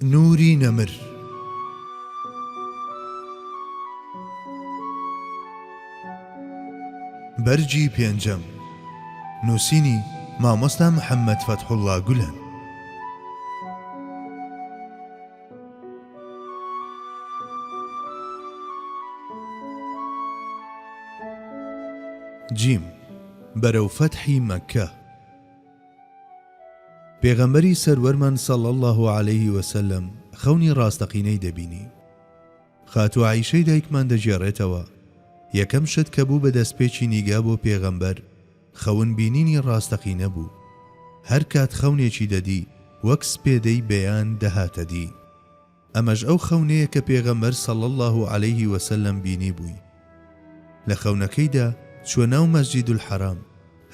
نوری نەمر. بەرجی پێنجەم، نووسینی مامۆستا محەممەد فەتحوڵڵا گولەن. جیم، بەرەو فەتحی مەککە. پێغەمبەری سەروەرمان صلی الله عليه وسلم خەونی ڕاستەقینەی دەبینی. خاتوو عایشەی دایکمان دەجێڕێتەوە یەکەم شت کە بوو بە دەستپێکی نیگا بۆ پێغەمبەر خەون بینینی ڕاستەقینە بوو. هەر کات خەونێکی دەدی وەک سپێدەی بەیان دەهاتە دی. ئەمەش ئەو خەونەیە کە پێغەمبەر صلی الله عليه وسلم بینی بووی. لە خەونەکەیدا چوە ناو مەسجید الحەرام،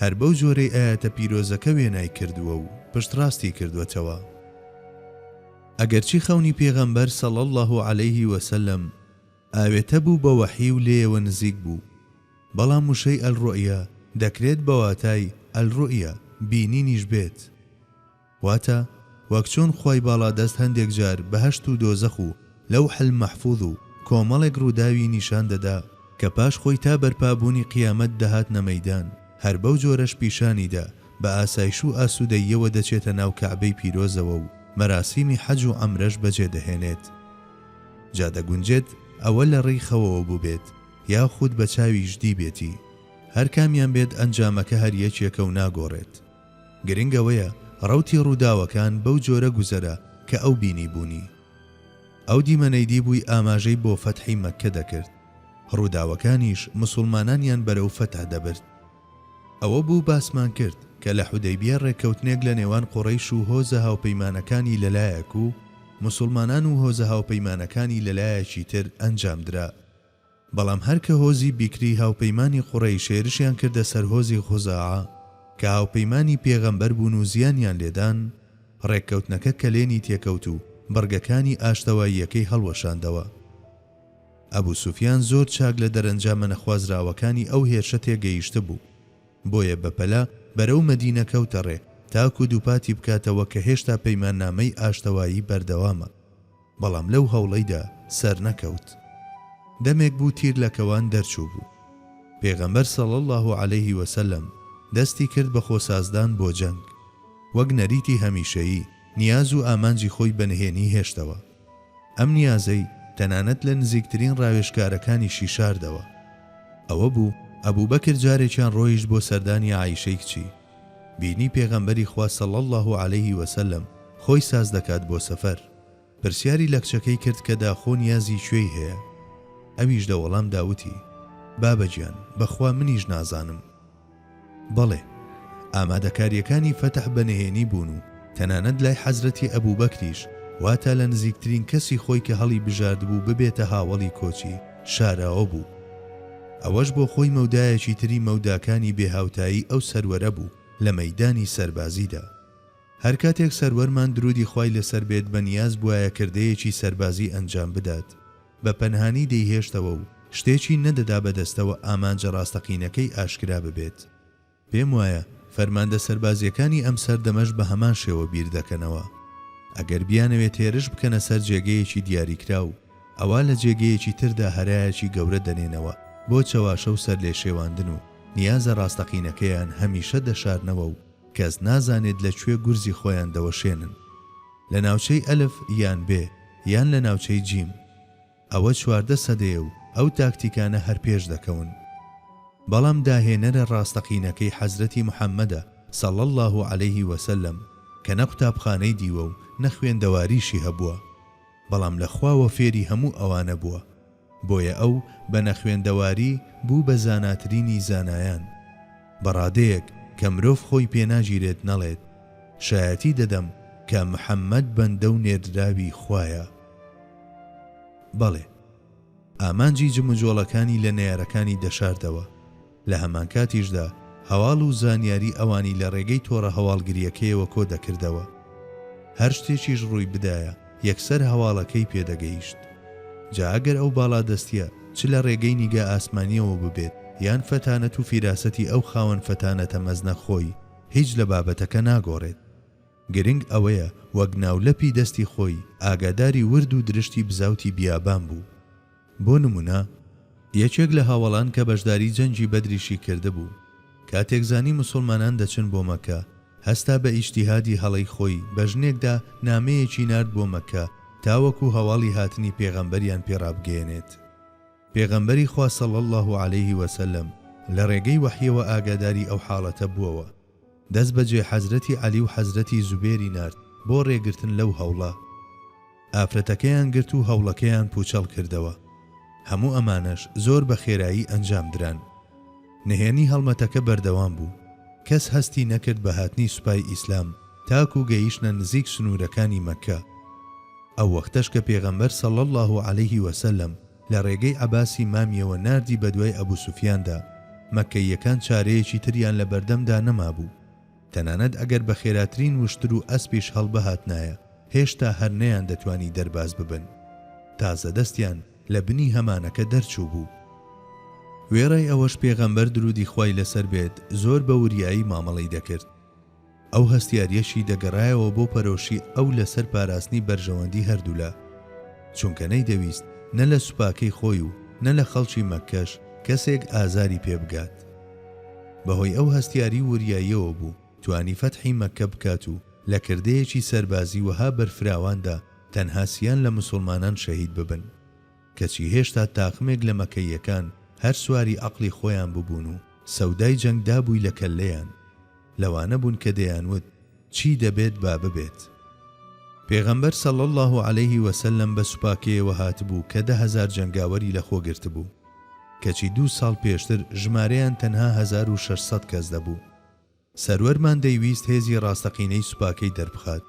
هەر بەو جۆرەی ئاەتە پیرۆزەکە وێنای کردووە و پشتڕاستی کردوەتەوە. ئەگەرچی خەونی پێغەمبەر صلی الله عليه وسلم ئاوێتە بوو بە وەحی و لێیەوە نزیک بوو، بەڵام وشەی ئەلڕوئیا دەکرێت بە واتای ئەلڕوئیا بینینیش بێت. واتە وەک چۆن خوای باڵا دەست هەندێک جار بەهەشت و دۆزەخ و لەوحل مەحفوظ و کۆمەڵێک ڕووداوی نیشان دەدا کە پاش خۆی تا بەرپابوونی قیامەت دەهاتنە مەیدان، هەر بەو جۆرەش پیشانیدا بە ئاسایش و ئاسوودەییەوە دەچێتە ناو کەعبەی پیرۆزەوە و مەراسیمی حەج و عەمرەش بەجێ دەهێنێت. جا دەگونجێت ئەوە لە ڕێی خەوەوە بوو بێت یاخود بە چاوی ژدی بێتی، هەر کامیان بێت ئەنجامەکە هەر یەکێکە و ناگۆڕێت. گرنگەوەیە ڕەوتی ڕووداوەکان بەو جۆرە گوزەرە کە ئەو بینی بوونی. ئەو دیمەنەیدی بووی ئاماژەی بۆ فەتحی مەککە دەکرد، ڕووداوەکانیش مسلمانانیان بەرەو فەتح دەبرد. ئەوە بوو باسمان کرد کە لە حودەیبیە ڕێککەوتنێک لە نێوان قوڕەیش و هۆزە هاوپەیمانەکانی لەلایەک و مسلمانان و هۆزە هاوپەیمانەکانی لەلایەکی تر ئەنجامدرا. بەڵام هەر کە هۆزی بیکری هاوپەیمانی قوڕەیش هێرشیان کردە سەر هۆزی خوزاعە کە هاوپەیمانی پێغەمبەر بوون و زیانیان لێدان، ڕێککەوتنەکە کەلێنی تێکەوت و بەرگەکانی ئاشتەواییەکەی هەڵوەشاندەوە. ئەبوو سوفیان زۆر چاک لە دەرەنجامە نەخوازراوەکانی ئەو هێرشە تێگەیشتە بوو، بۆیە بەپەلا بەرەو مەدینە کەوتە ڕێ تاکو دووپاتی بکاتەوە کە هێشتا پەیماننامەی ئاشتەوایی بەردەوامە. بەڵام لەو هەوڵەیدا سەر نەکەوت. دەمێک بوو تیر لە کەوان دەرچوو بوو. پێغەمبەر صلی الله عليه وسلم دەستی کرد بە خۆسازدان بۆ جەنگ، وەک نەریتی هەمیشەیی نیاز و ئامانجی خۆی بەنهێنی هێشتەوە. ئەم نیازەی تەنانەت لە نزیکترین ڕاوێژکارەکانیشی شاردەوە. ئەوە بوو ئەبوبەکر جارێکیان ڕۆیشت بۆ سەردانی عایشەی کچی. بینی پێغەمبەری خوا صلی الله عليه وسلم خۆی ساز دەکات بۆ سەفەر. پرسیاری لە کچەکەی کرد کە داخۆ نیازی کوێی هەیە. ئەویش دەوەڵام داوتی: بابەجیان، بەخوا منیش نازانم. بەڵێ، ئامادەکاریەکانی فەتح بەنهێنی بوون و تەنانەت لای حەزرەتی ئەبوبەکریش واتە لە نزیکترین کەسی خۆی کە هەڵی بژارد بوو ببێتە هاوڵی کۆچی شاراوە بوو. ئەوەش بۆ خۆی مەودایەکی تری مەوداکانی بێهاوتایی ئەو سەروەرە بوو لە مەیدانی سەربازیدا. هەر کاتێک سەروەرمان درودی خوای لەسەر بێت بە نیاز بوایە کردەیەکی سەربازی ئەنجام بدات، بە پەنهانی دەیهێشتەوە و شتێکی نەدەدا بەدەستەوە ئامانجە ڕاستەقینەکەی ئاشکرا ببێت. پێم وایە فەرماندە سەربازیەکانی ئەم سەردەمەش بە هەمان شێوە بیر دەکەنەوە. ئەگەر بیانەوێت هێرش بکەنە سەر جێگەیەکی دیاریکرا و ئەوە لە جێگەیەکی تردا هەرایەکی گەورە دەنێنەوە بۆ چەواشە و سەر لێ شێواندن و نیازە ڕاستەقینەکەیان هەمیشە دەشارنەوە و کەس نازانێت لەکوێ گورزی خۆیان دەوەشێنن، لە ناوچەی ئەلف یان بێ یان لە ناوچەی جیم. ئەوە 14 سەدەیە و ئەو تاکتیکانە هەر پێش دەکەون. بەڵام داهێنەرە ڕاستەقینەکەی حەزرەتی محەممەدە صلی الله عليه وسلم کە نە قوتابخانەی دیوە و نە خوێندەواریشی هەبووە، بەڵام لە خواوە فێری هەموو ئەوانە بووە. بۆیە ئەو بە نەخوێندەواری بوو بە زاناترینی زانایان. بەڕادەیەک کە مرۆڤ خۆی پێناگیرێت نەڵێت شایەتی دەدەم کە محەممەد بەندە و نێردراوی خوایە. بەڵێ، ئامانجی جموجۆڵەکانی لە نەیارەکانی دەشاردەوە. لە هەمان کاتیشدا هەواڵ و زانیاری ئەوانی لە ڕێگەی تۆڕە هەواڵگریەکەیەوە کۆ دەکردەوە. هەر شتێکیش ڕووی بدایە یەکسەر هەواڵەکەی پێدەگەیشت. جا ئەگەر ئەو باڵا دەستیە چ لە ڕێگەی نیگە ئاسمانیەوە ببێت یان فەتانەت و فیراسەتی ئەو خاوەن فەتانەتە مەزنە خۆی، هیچ لە بابەتەکە ناگۆڕێت. گرنگ ئەوەیە وەک ناولەپی دەستی خۆی ئاگاداری ورد و درشتی بزاوتی بیابان بوو. بۆ نمونە یەکێک لە هاوڵان کە بەشداری جەنگی بەدریشی کرده بوو کاتێک زانی موسڵمانان دەچن بۆ مەکە هەستا بە ئیجتیهادی هەڵەی خۆی بە ژنێکدا نامەیەکی نارد بۆ مەکە تاوەکو هەواڵی هاتنی پێغەمبەریان پێڕابگەێنێت. پێغەمبەری خوا صلی الله علیه وسلم لە ڕێگەی وحیەوە ئاگاداری ئەو حاڵەتە بووەوە. دەست بەجێ حەزرەتی عەلی و حەزرەتی زوبێری نارد بۆ ڕێگرتن لەو هەوڵە. ئافرەتەکەیان گرت و هەوڵەکەیان پوچەڵ کردەوە. هەموو ئەمانەش زۆر بە خێرایی ئەنجام دران. نهێنی هەڵمەتەکە بەردەوام بوو. کەس هەستی نەکرد بە هاتنی سوپای ئیسلام تاکو گەیشتنە نزیک سنوورەکانی مەکە. ئەو وەختەش کە پێغەمبەر صلی الله علیه وسلم لە ڕێگەی عەباسی مامیەوە ناردی بە دوای ئەبوو سوفیاندا مەکەیەکان چارەیەکی تریان لە بەردەمدا نەمابوو. تەنانەت ئەگەر بە خێراترین وشتر و ئەسپیش هەڵبەهاتنایە هێشتا هەر نەیان دەتوانی دەرباز ببن. تازە دەستیان لە بنی هەمانەکە دەرچوو بوو. وێڕای ئەوەش پێغەمبەر درودی خوای لەسەر بێت زۆر بە وریایی مامەڵەی دەکرد. ئەو هەستیاریەشی دەگەڕایەوە بۆ پەرۆشی ئەو لەسەر پاراستنی بەرژەوەندی هەردوولا، چونکە نەیدەویست نە لە سوپاکەی خۆی و نە لە خەڵکی مەکەش کەسێک ئازاری پێ بگات. بەهۆی ئەو هەستیاری وریاییەوە بوو توانی فەتحی مەکە بکات و لە کردەیەکی سەربازی وەها بەرفراواندا تەنهاسیان لە موسڵمانان شەهید ببن، کەچی هێشتا تاقمێک لە مەکەیەکان هەر سواری عەقڵی خۆیان ببوون و سەودای جەنگدا بووی لە کەللەیان. لەوانە بوون کە دەیانوت چی دەبێت با ببێت. پێغەمبەر صلی الله علیه وسلم بە سوپاکەیەوە هاتبوو کە 10,000 جەنگاوەری لە خۆ گرت بوو، کەچی 2 ساڵ پێشتر ژمارەیان تەنها 1600 کەس دەبوو. سەروەرمان دەیویست هێزی ڕاستەقینەی سوپاکەی دەربخات،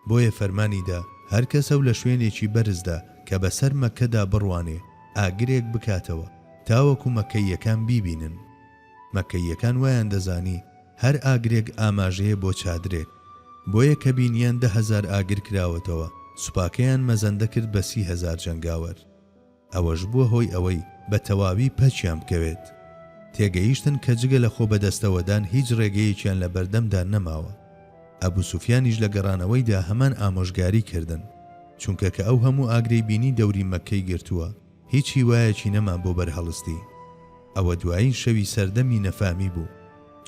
بۆیە فەرمانیدا هەر کەسە لە شوێنێکی بەرزدا کە بەسەر مەکەدا بڕوانێ ئاگرێک بکاتەوە تاوەکو مەکەیەکان بیبینن. مەکەیەکان وایان دەزانی هەر ئاگرێک ئاماژەیە بۆ چادرێک، بۆیە کە بینیان 10,000 ئاگر کراوەتەوە سوپاکەیان مەزەندە کرد بە 30,000 جەنگاوەر. ئەوەش بووە هۆی ئەوەی بە تەواوی پەچیان بکەوێت. تێگەیشتن کە جگە لە خۆ بەدەستەوەدان هیچ ڕێگەیەکیان لە بەردەمدا نەماوە. ئەبوو سوفیانیش لە گەڕانەوەیدا هەمان ئامۆژگاری کردن، چونکە کە ئەو هەموو ئاگرەی بینی دەوری مەکەی گرتووە هیچی وایەکی نەمان بۆ بەرهەڵستی. ئەوە دوایین شەوی سەردەمی نەفامی بوو،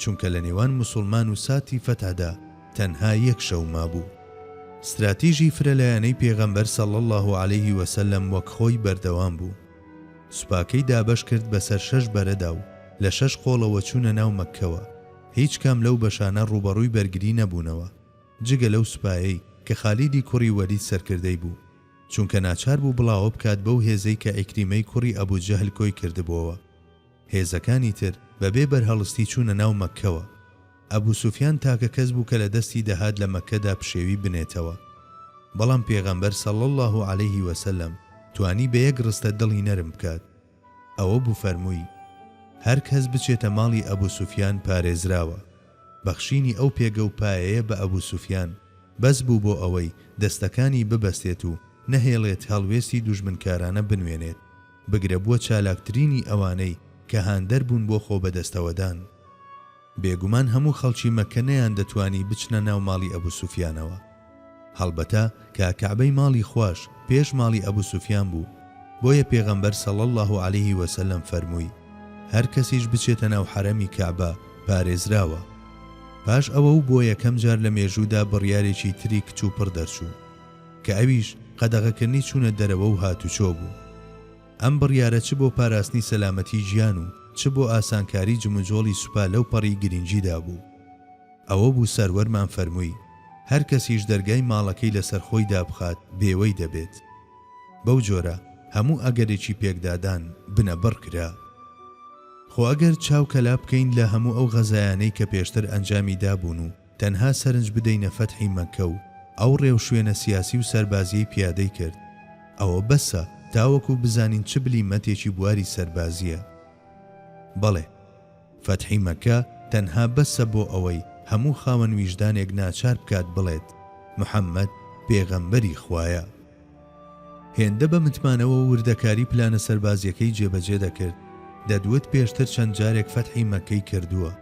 چونکە لە نێوان موسڵمان و ساتی فەتحدا تەنها یەک شەو مابوو. استراتیژی فرەلایەنەی پێغەمبەر صلی الله علیه وسلم وەک خۆی بەردەوام بوو. سوپاکەی دابەش کرد بەسەر 6 بەرەدا و لە 6 قۆڵەوە چوونە ناو مەککەوە. هیچ کام لەو بەشانە ڕوبەڕووی بەرگری نەبوونەوە جگە لەو سوپایەی کە خالیدی کوڕی وەلید سەرکردەی بوو، چونکە ناچار بوو بڵاوە بکات بەو هێزەی کە ئیکریمەی کوڕی ئەبوو جەهل کۆی کردبووەوە. هێزەکانی تر بەبێ بەرهەڵستی چوونە ناو مەککەوە. ئەبوو سوفیان تاکە کەس بوو کە لە دەستی دەهات لە مەککەدا پشێوی بنێتەوە، بەڵام پێغەمبەر صلی الله علیه وسلم توانی بە یەک ڕستە دڵی نەرم بکات. ئەوە بوو فەرمووی هەر کەس بچێتە ماڵی ئەبوو سوفیان پارێزراوە. بەخشینی ئەو پێگە و پایەیە بە ئەبوو سوفیان بەس بوو بۆ ئەوەی دەستەکانی ببەستێت و نەهێڵێت هەڵوێستی دوژمنکارانە بنوێنێت، بگرە بووە چالاکترینی ئەوانەی کە هاندەر بوون بۆ خۆ بەدەستەوەدان. بێگومان هەموو خەڵکی مەکە نەیان دەتوانی بچنە ناو ماڵی ئەبوو سوفیانەوە. هەڵبەتە کە کەعبەی ماڵی خوش پێش ماڵی ئەبوو سوفیان بوو، بۆیە پێغەمبەر صلی الله علیه وسلم فەرمووی هەر کەسیش بچێتە ناو حەرەمی کەعبە پارێزراوە. پاش ئەوە و بۆ یەکەم جار لە مێژوودا بڕیارێکی تری کچ و پڕ دەرچوو کە ئەویش قەدەغەکردنی چوونە دەرەوە و هاتوچۆ بوو. ئەم بڕیارە چ بۆ پاراستنی سەلامەتی ژیان و چ بۆ ئاسانکاری جموجۆڵی سوپا لەو پەڕی گرنگیدا بوو. ئەوە بوو سەروەرمان فەرمووی هەر کەسیش دەرگای ماڵەکەی لەسەر خۆیدا بخات بێوەی دەبێت. بەو جۆرە هەموو ئەگەرێکی پێکدادان بنە بڕکرا. خۆ ئەگەر چاو کەلا بکەین لە هەموو ئەو غەزایانەی کە پێشتر ئەنجامی دابوون و تەنها سەرنج بدەینە فەتحی مەکە و ئەو ڕێو شوێنە سیاسی و سەربازیی پیادەی کرد، ئەوە بەسە تاوەکو بزانین چ بلیمەتێکی بواری سەربازیە. بەڵێ فەتحی مەکە تەنها بەسە بۆ ئەوەی هەموو خاوەن ویژدانێک ناچار بکات بڵێت محەممەد پێغەمبەری خوایە. هێندە بە متمانەوە وردەکاری پلانە سەربازیەکەی جێبەجێ دەکرد، دەدوت پێشتر چەند جارێک فەتحی مەکەی کردووە،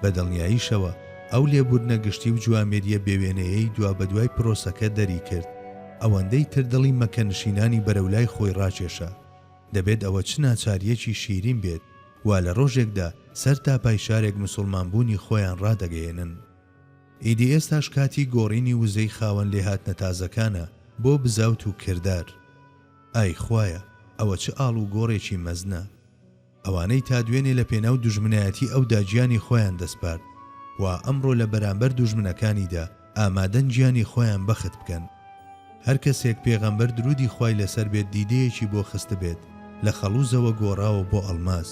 بە دڵنیاییشەوە ئەو لێبوردنە گشتی و جوامێریە بێوێنەیەی دوا بە دوای پرۆسەکە دەری کرد ئەوەندەی تر دڵی مەکەنشینانی بەرەولای خۆی ڕاکێشە دەبێت ئەوە چ ناچاریەکی شیرین بێت وا لە ڕۆژێکدا سەر تاپای شارێک موسڵمانبوونی خۆیان ڕادەگەیەنن. ئیدی ئێستاش کاتی گۆڕینی وزەی خاوەن لێهاتنە تازەکانە بۆ بزاوت و کردار. ئای خوایە ئەوە چ ئاڵ و گۆڕێکی مەزنە. ئەوانەی تا دوێنێ لە پێناو دوژمنایەتی ئەو داگیانی خۆیان دەسپارد و ئەمڕۆ لە بەرامبەر دوژمنەکانیدا ئامادەن گیانی خۆیان بەخت بکەن. هەر کەسێک پێغەمبەر درودی خوای لەسەر بێت دیدەیەکی بۆ خست بێت لە خەڵوزەوە گۆڕاوە بۆ ئەڵماس.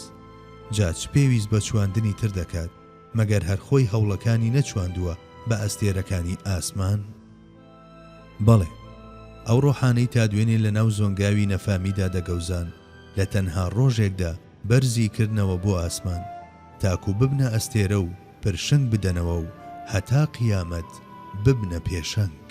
جا چ پێویست بە چواندنی تر دەکات مەگەر هەر خۆی هەوڵەکانی نەچواندووە بە ئەستێرەکانی ئاسمان؟ بەڵێ ئەو ڕۆحانەی تا دوێنێ لە ناو زۆنگاوی نەفامیدا دەگەوزان لە تەنها ڕۆژێکدا بەرزی کردنەوە بۆ ئاسمان تاکو ببنە ئەستێرە و پرشنگ بدەنەوە و هەتا قیامەت ببنە پێشەنگ.